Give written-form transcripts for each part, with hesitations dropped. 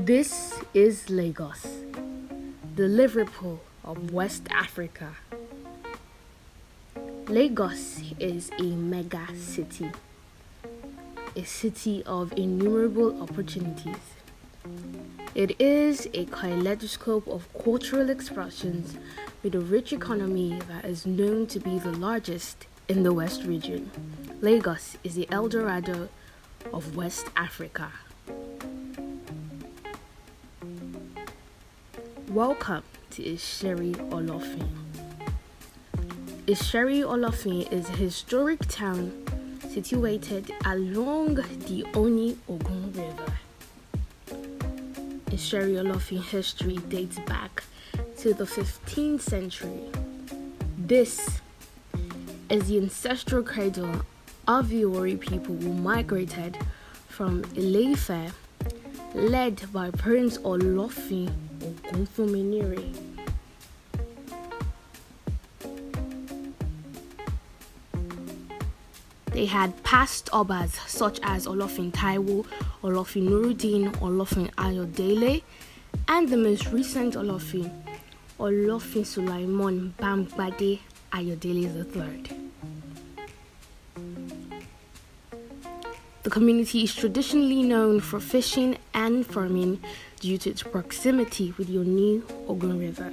This is Lagos, the Liverpool of West Africa. Lagos is a mega city, a city of innumerable opportunities. It is a kaleidoscope of cultural expressions with a rich economy that is known to be the largest in the West region. Lagos is the El Dorado of West Africa. Welcome to Isheri Olofin. Isheri Olofin is a historic town situated along the Ogun River. Isheri Olofin history dates back to the 15th century. This is the ancestral cradle of the Awori people who migrated from Ile-Ife, led by Prince Olofin Ogunfunminire. They had past obas such as Olofin Taiwo, Olofin Nuruddin, Olofin Ayodele, and the most recent Olofin Sulaiman Bambade Ayodele III. The community is traditionally known for fishing and farming due to its proximity with the Ogun River.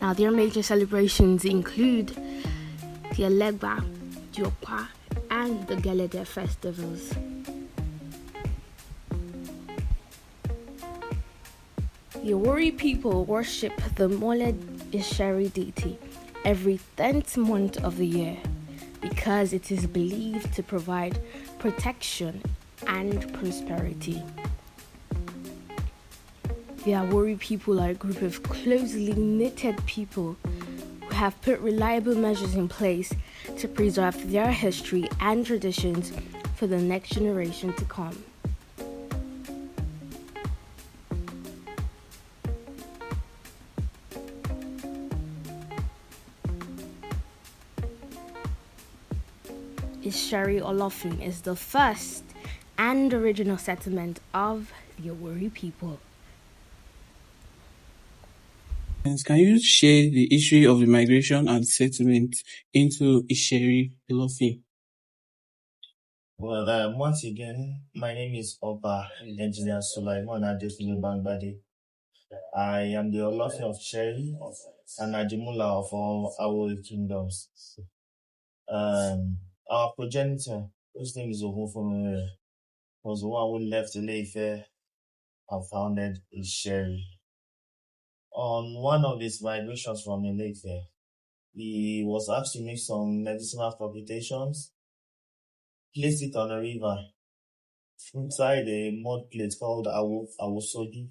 Now, their major celebrations include the Elegba, the Okwa, and the Gelede festivals. The Awori people worship the Moled Isheri deity every 10th month of the year because it is believed to provide protection and prosperity. The Awori people are a group of closely knitted people who have put reliable measures in place to preserve their history and traditions for the next generation to come. Isheri Olofin is the first and original settlement of the Awori people. Can you share the history of the migration and settlement into Isheri Olofin? Well, once again, my name is Oba Engineer Sulaiman Adekunle Bangbade. I am the Olofin of Isheri and Ajimula of all Awori kingdoms. Our progenitor, whose name is Ogunfunmi, was the one who left Ile-Ife and founded Isheri. On one of his migrations from Ile-Ife, he was asked to make some medicinal computations, placed it on a river inside a mud plate called Awosodi.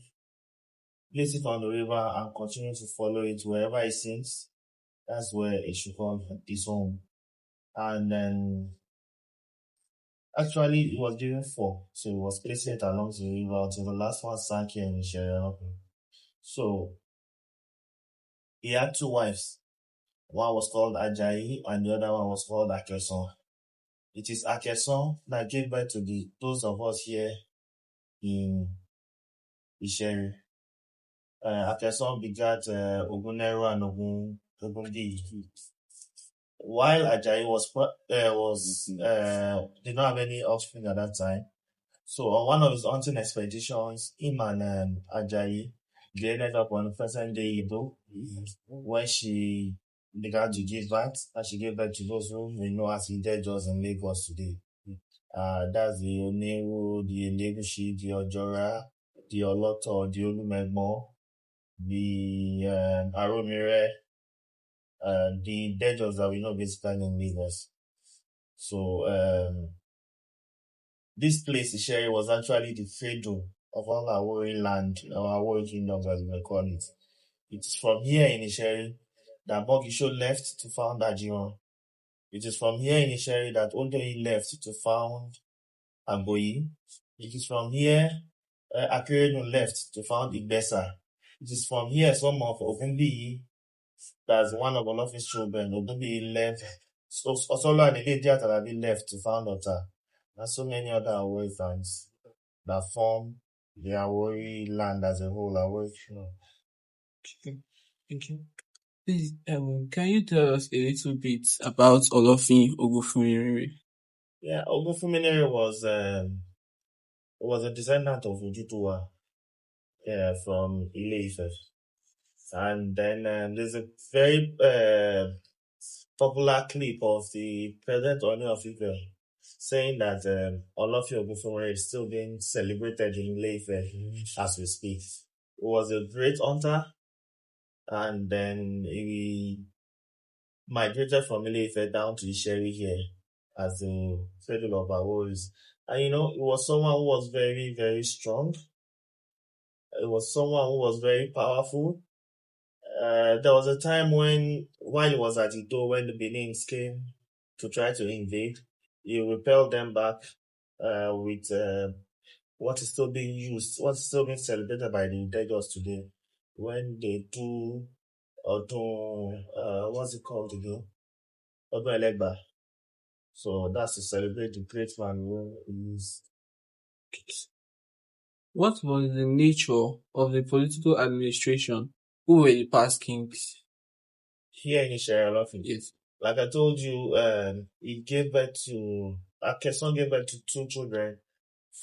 Place it on the river and continue to follow it wherever it sinks. That's where it should call his home. And then actually it was given 4, so it was placing it along the river until the last one sank here in Isheri Olofin. So he had 2 wives. One was called Ajayi and the other one was called Akeson. It is Akeson that gave birth to those of us here in Isheri. Akeson begat Ogunero and Ogunbi. While Ajayi did not have any offspring at that time, so on one of his hunting expeditions, him and Ajayi, they ended up on present-day Ido, when she began to give birth, and she gave birth to those who we know as Idejos in Lagos today. That's the Oneru, the Elegushi, the Ojora, the Oloto, the Olumegmo, the Aromire, the Dejos that we know basically in Lagos. So this place, Isheri, was actually the cradle of all our Awori land, our Awori kingdoms as we may call it. It's from here in Isheri that Bogisho left to found Ajiron. It is from here in Isheri that Odoyi left to found Agboyi. It is from here Akerenu left to found Igbesa. It is from here some of Ogunbiyi, that's one of Olofin's children, Ogunbiyi left. So Osolo and Ile Atalabi left to found Ota. And so many other Awori fans. that form the Awori land as a whole. Awori. Okay, thank you. Please, can you tell us a little bit about Olofin Ogunfunmirere? Yeah, Ogunfunminere was a descendant of Oduduwa, from Ile-Ife. And then there's a very popular clip of the present owner of Ife saying that Olofin Ogunfunmirere is still being celebrated in Ile-Ife as we speak. He was a great hunter, and then he migrated from Ile-Ife down to Isheri here as the cradle of Aworis. And he was someone who was very, very strong. It was someone who was very powerful. There was a time while he was at Ito, when the Benin's came to try to invade, he repelled them back with what is still being used, what's still being celebrated by the Degos today, when they do what's it called again? Odun Elegba. So that's to celebrate the great man who is. What was the nature of the political administration? Who were the past kings? Here in Isheri Olofin. Yes. Like I told you, Akeson gave birth to 2 children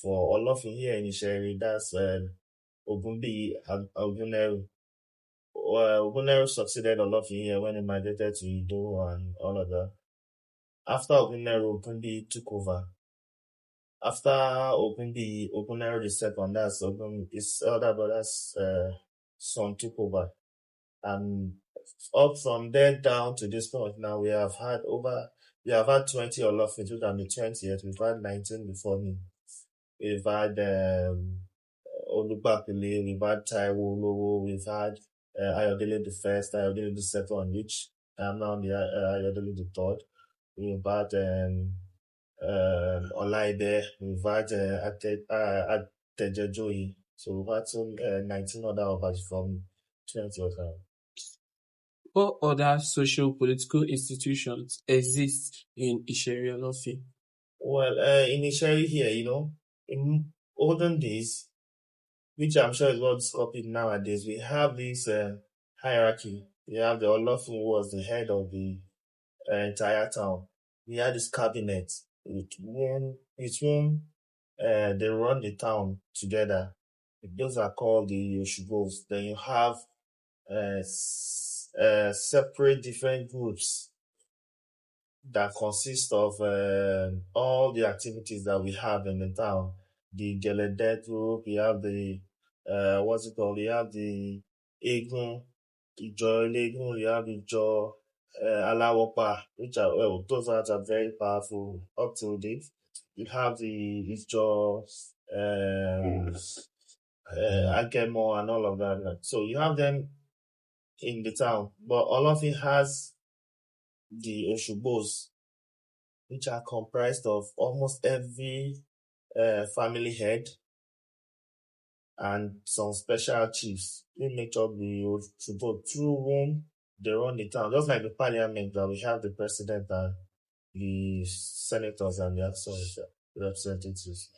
for Olofin here in Isheri. That's Ogunbi and Oguneru. Oguneru succeeded Olofin here when he migrated to Ido and all of that. After Oguneru, Ogunbi took over. After Ogunbi, Oguneru the second, that's his elder brother's son, took over. And up from there down to this point now, we have had 20 Olofins, which I'm the 20th. We've had 19 before me. We've had Olubakile, we've had Taiwo Olowo, we've had Ayodele the first, Ayodele the second, which I'm now the Ayodele the third. We've had Olaide, we've had Atejejoyi. So we've had 19 other Obas from 20 of them. What other socio-political institutions exist in Isheri Olofin? Well, in Isheri here, in olden days, which I'm sure is what's copied nowadays, we have this hierarchy. We have the Olofin, who was the head of the entire town. We had this cabinet with whom they run the town together. Those are called the Yoshugos. Then you have separate different groups that consist of all the activities that we have in the town. The Gelede group, we have the we have the Egun, Ijo Elegun, we have Ijo Alawopa, which are those ones are very powerful up to date. We have the Ijo Agemo and all of that. So you have them in the town, but all of it has the Oshubos, which are comprised of almost every family head and some special chiefs who make up the Oshubo, through whom they run the town. Just like the parliament, that we have the president and the senators and the actual representatives.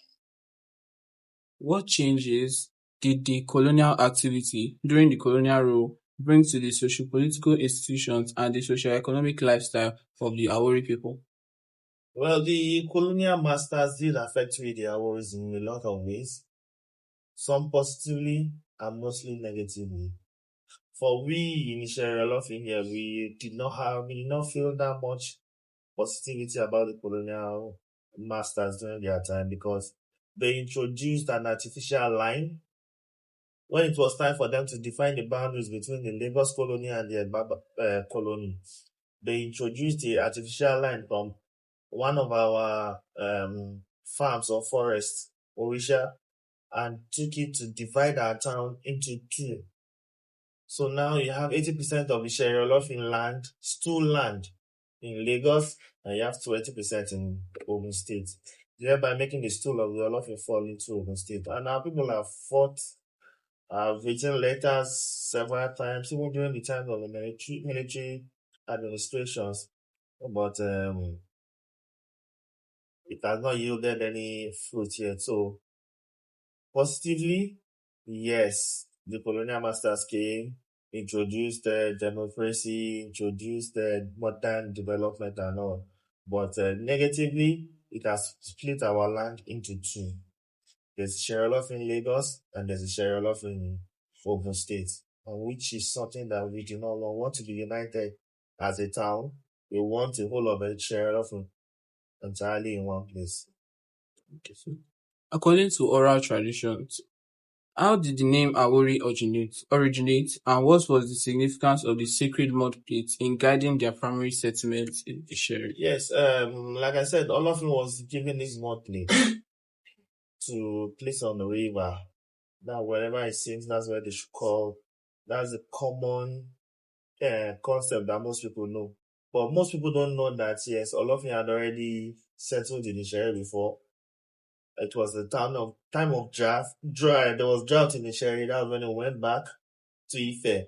What changes did the colonial activity during the colonial rule bring to the socio-political institutions and the socio-economic lifestyle of the Awori people? Well, the colonial masters did affect the Aworis in a lot of ways, some positively and mostly negatively. For we in Isheri Olofin here, we did not feel that much positivity about the colonial masters during their time, because they introduced an artificial line when it was time for them to define the boundaries between the Lagos colony and the Egba colony. They introduced the artificial line from one of our farms or forests, Orisha, and took it to divide our town into 2. So now you have 80% of the Isheri Olofin land, stool land, in Lagos, and you have 20% in Ogun State, thereby making the stool of the Olofin fall into Ogun State. And our people have fought, have written letters several times, even during the time of the military administrations, but it has not yielded any fruit yet. So Positively, yes, the colonial masters came, introduced democracy, introduced modern development and all. But negatively, it has split our land into two. There's Isheri Olofin in Lagos and there's Isheri Olofin in Ogun State, which is something that we do not want to be united as a town. We want the whole of Isheri Olofin entirely in one place. Okay, so according to oral traditions, how did the name Awori originate, and what was the significance of the sacred mud plates in guiding their primary settlements in Isheri? Yes, like I said, Olofin was given this mud plate to place on the river. That wherever it seems, that's where they should call. That's a common concept that most people know. But most people don't know that, yes, Olofin had already settled in Isheri before. It was the time of dry. There was drought in Isheri. That was when he went back to Ife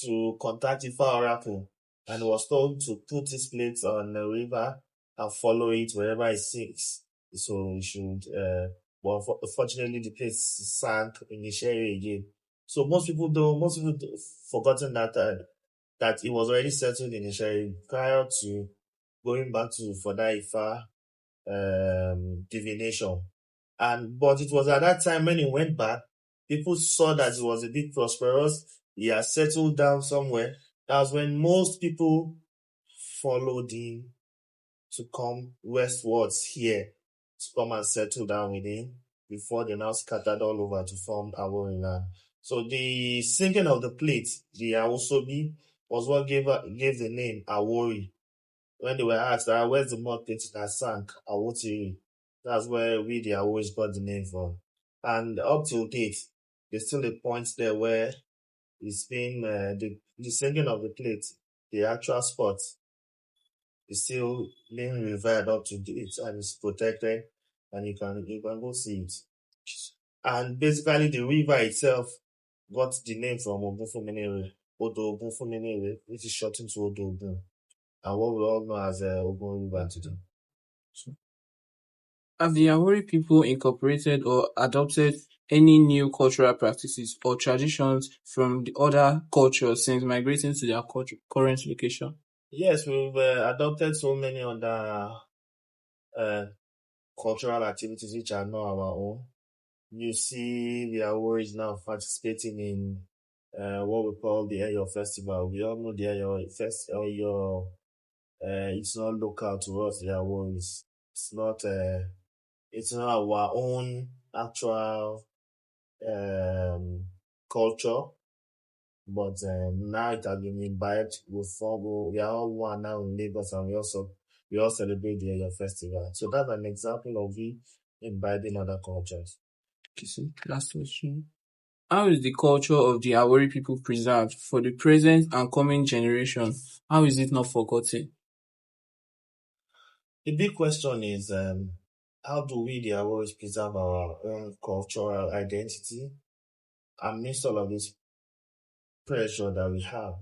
to contact Ifa Oracle and was told to put his plates on the river and follow it wherever it sinks. So we should, but unfortunately the place sank in Isheri again. So most people forgotten that it was already settled in Isheri prior to going back to Foda Ifa divination. But it was at that time when he went back, people saw that he was a bit prosperous. He had settled down somewhere. That was when most people followed him to come westwards here to come and settle down with him before they now scattered all over to form Awori land. So the sinking of the plate, the Awosobi, was what gave the name Awori. When they were asked, where's the mud plate that sank? Awotiri. That's where we, the Aworis, got the name from. And up till date, there's still a point there where it's been, the sinking of the plate, the actual spot, is still being revered up to date and is protected, and you can go see it. And basically, the river itself got the name from Ogunfunminere, Odo Ogunfunminere, which is shortened to Odo Ogun, and what we all know as Ogun River today. Have the Awori people incorporated or adopted any new cultural practices or traditions from the other cultures since migrating to their current location? Yes, we've adopted so many other cultural activities which are not our own. You see the Aworis now participating in what we call the Eyo Festival. We all know the Eyo Festival. It's not local to us, the Aworis. It's not our own actual culture, but now it has been imbibed. We are all one now in Lagos, and we all celebrate the Eyo Festival. So that's an example of we imbibing other cultures. Okay, so last question. How is the culture of the Awori people preserved for the present and coming generation? How is it not forgotten? The big question is, how do we, the Aworis, preserve our own cultural identity amidst all of this pressure that we have?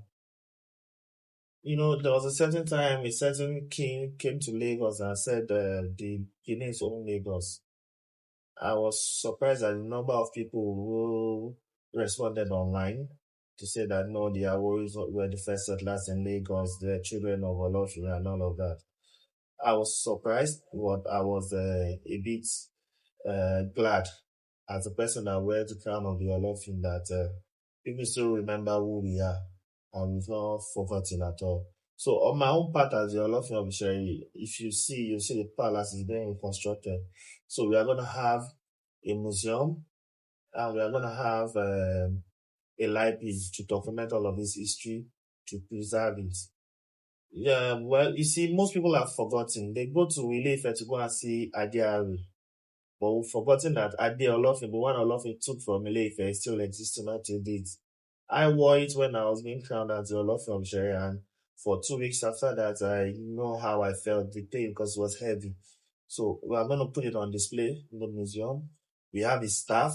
There was a certain time a certain king came to Lagos and said the Guineans own Lagos. I was surprised at the number of people who responded online to say that no, the Aworis were the first settlers in Lagos, the children of Olofin and all of that. I was surprised, but I was a bit glad as a person that wears the crown of the Olofin that people still remember who we are and we've not forgotten at all. So on my own part as the Olofin of Isheri, if you see the palace is being reconstructed. So we are going to have a museum and we are going to have a library to document all of this history, to preserve it. Yeah, well, you see, most people have forgotten. They go to Ile-Ife to go and see Ade, but we've forgotten that Ade Olofin, the one Olofin took from Ile-Ife, still existing until date. I wore it when I was being crowned as the Olofin of Isheri, and for 2 weeks after that, I know how I felt, the pain, because it was heavy. So we are going to put it on display in the museum. We have his staff,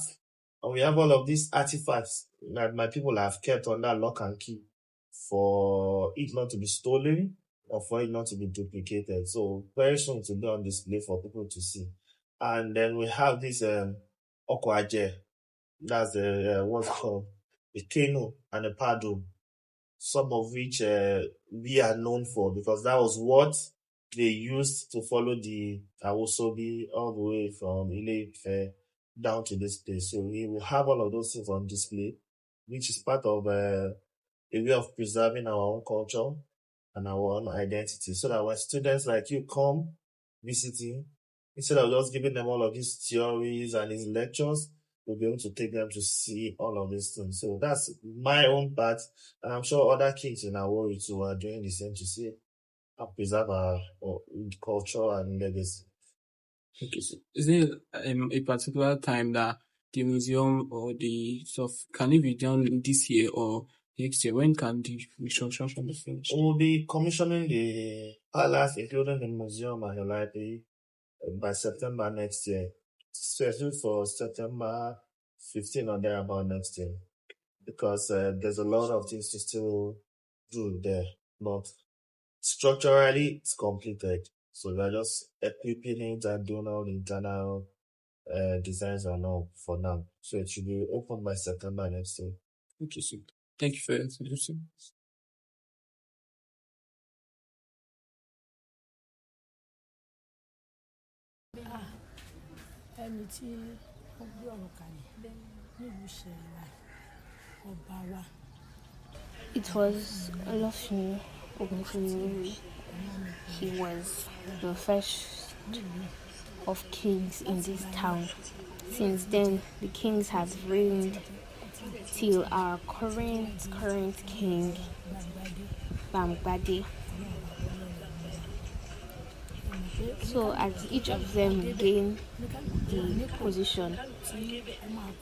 and we have all of these artifacts that my people have kept under lock and key for it not to be stolen or for it not to be duplicated. So very soon to be on display for people to see. And then we have this Okwaje. That's the what's it called? A canoe and a paddle. Some of which we are known for because that was what they used to follow the Awosobi all the way from Ile-Ife down to this place. So we will have all of those things on display, which is part of a way of preserving our own culture and our own identity. So that when students like you come visiting, instead of just giving them all of these theories and these lectures, we'll be able to take them to see all of these things. So that's my own part. And I'm sure other kids in Awori too are doing the same to see how preserve our culture and legacy. Okay, so is there a particular time that the museum or the stuff can it be done this year or next year? When can the reconstruction be finished? We'll be commissioning the palace, including the museum and the library, by September next year. Scheduled for September 15 or thereabout next year. Because there's a lot of things to still do there. But structurally, it's completed. So we're just equipping it and doing all the internal designs and all for now. So it should be open by September next year. Okay, so thank you for your introduction. ẹni tí ó gbé ọ̀rọ̀ kalẹ̀ nílùú Ìṣẹ̀rí wa ọba wa. It was Olofin Ogunfunmi. He was the first of kings in this town. Since then, the kings have reigned till our current king, Bamgbade. So as each of them gain the position,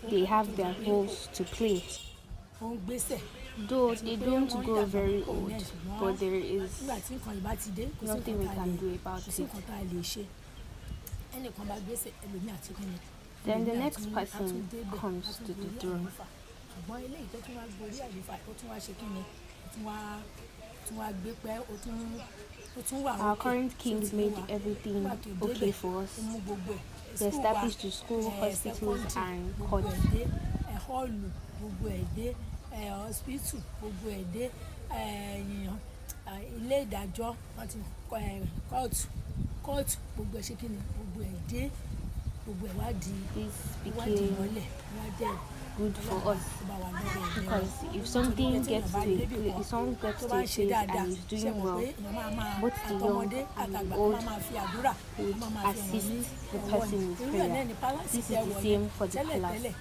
they have their roles to play. Though they don't go very old, but there is nothing we can do about it. Then the next person comes to the throne. Our current king made everything okay for us. They established the school, hospitals, and courts. Hospital gbogbo ẹ̀dẹ́ ilé ìdájọ́ court gbogbo ẹ̀ṣẹ́ kí ni gbogbo ẹ̀dẹ́ gbogbo ẹ̀ wá di mọ́lẹ̀ wá dẹ̀ good for us, because if someone gets to a place and is doing well, both the young and the old would assist the person with prayer. This is the same for the palace.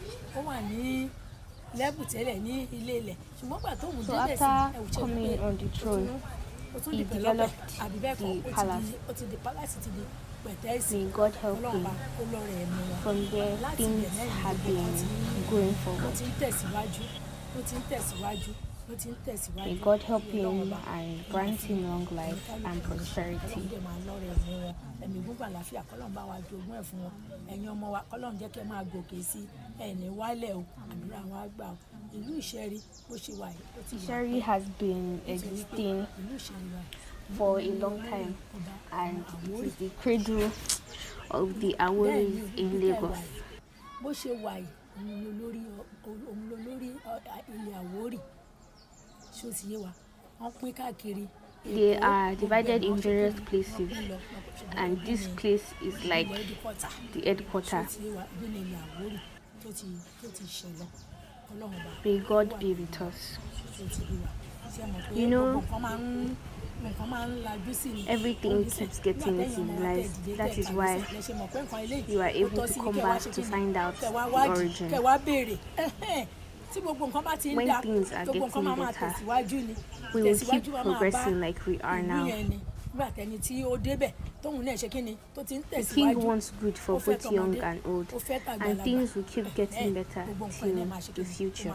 So after coming on the throne, he developed the palace. May God help him. From there, things have been going forward. May God help him and grant him long life and prosperity. Isheri has been existing for a long time, and it is the cradle of the Awori in Lagos. They are divided in various places, and this place is like the headquarters. May God be with us. You know, everything keeps getting civilized. That is why you are able to come back to find out the origin. When things are getting better, we will keep progressing like we are now. The king wants good for both young and old, and things will keep getting better till the future.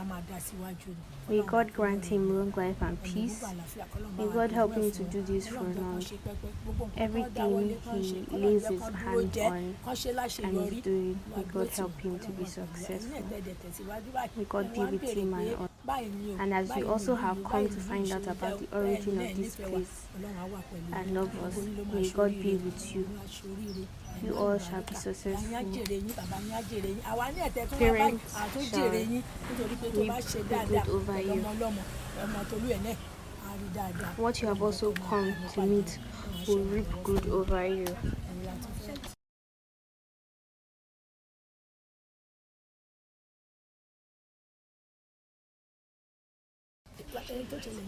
May God grant him long life and peace. May God help him to do this for long. Everything he lays his hand on and is doing, may God help him to be successful. May God be with him and all. And as we also have come to find out about the origin of this place and love us. May God be with you. You all shall be successful. Parents shall reap good over you. What you have also come to meet will reap good over you.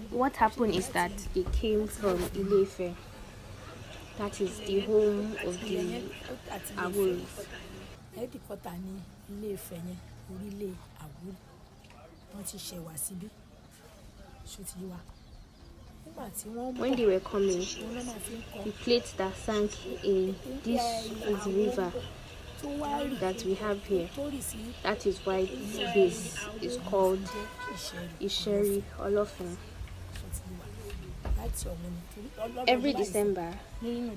What happened is that they came from Ile-Ife. That is the home of the Awori. Headquarter ní Ilé-Ifẹ̀ yẹn, orílẹ̀ Àwórì. Wọ́n ti ṣẹ̀ wá síbí. Ṣó ti yé wa. Nígbà tí wọ́n When they were coming, the plate that sank in this is the river that we have here. That is why this is called Isheri Olofin. Every December, we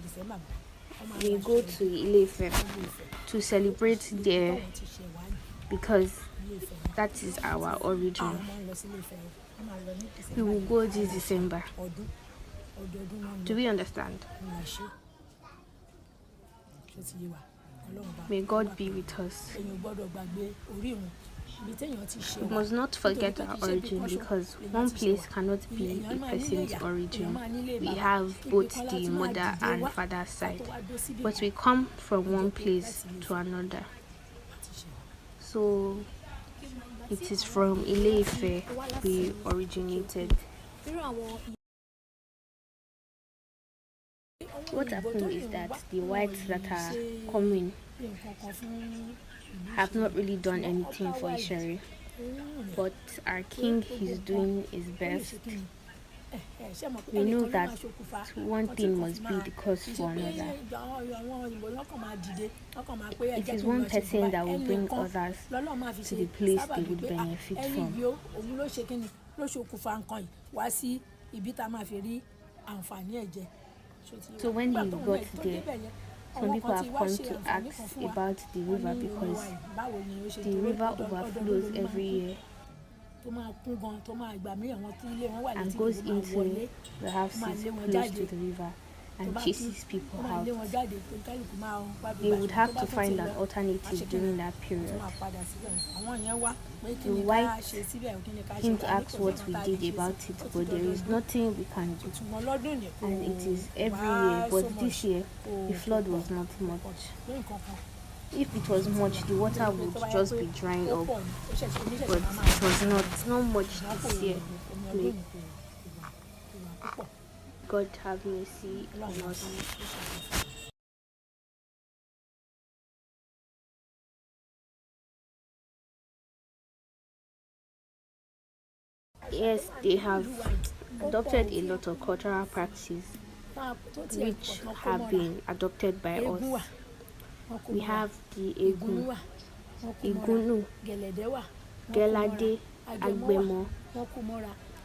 go to Ile-Ife to celebrate there because that is our origin. We will go this December. Do we understand? May God be with us. We must not forget our origin because one place cannot be a person's origin. We have both the mother and father side, but we come from one place to another. So it is from Ile-Ife we originated. What happened is that the whites that are coming have not really done anything for Isheri, but our king is doing his best. We know that one thing must be the cause for another. It is one person that will bring others to the place they would benefit from. So when he got there, some people have come to ask about the river because the river overflows every year and goes into the houses close to the river and chases people out. They would have to find an alternative during that period. The whites came to ask what we did about it, but there is nothing we can do. And it is every year, but this year the flood was not much. If it was much, the water would just be drying up, but it was not much this year. May God have mercy on us. Yes, they have adopted a lot of cultural practices which have been adopted by us. We have the Egun, Igunu, Gelade, Agbemo,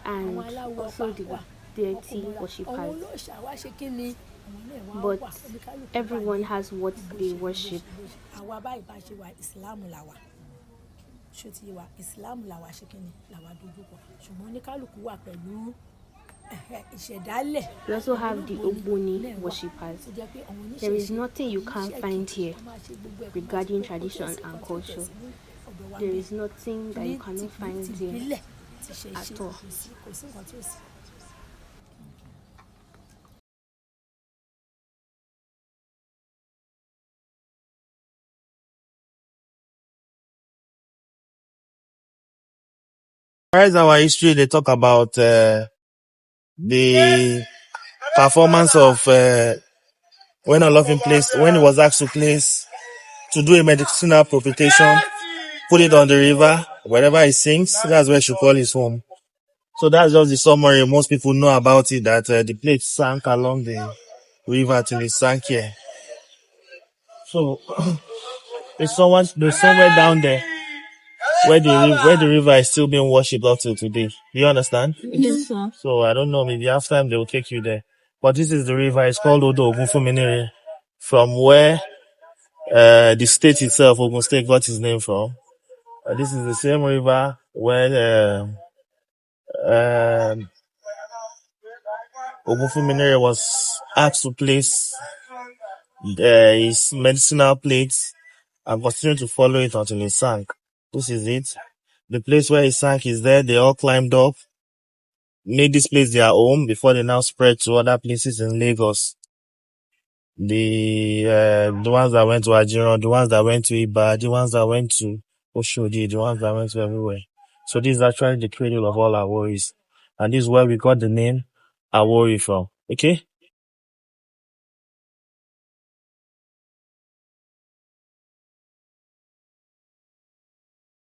and also the deity worshippers. But everyone has what they worship. We also have the Ogboni worshippers. There is nothing you can't find here regarding tradition and culture. There is nothing that you cannot find here at all. As our history, they talk about the performance of when when he was asked to do a medicinal propitiation, put it on the river, wherever he sings, that's where she call his home. So that's just the summary. Most people know about it, that the plate sank along the river till it sank here. So there's somewhere down there where the river is still being worshipped up till today. Do you understand? Yes, sir. So I don't know, maybe after time they will take you there. But this is the river. It's called Odo Ogunfunminire, from where the state itself, Ogun State, got its name from. This is the same river where Ogunfunminere was asked to place his medicinal plate and continued to follow it until he sank. This is it. The place where he sank is there. They all climbed up, made this place their home before they now spread to other places in Lagos. The ones that went to Ajiran, the ones that went to Iba, the ones that went to Oshodi, the ones that went to everywhere. So this is actually the cradle of all Aworis. And this is where we got the name Awori from. Okay?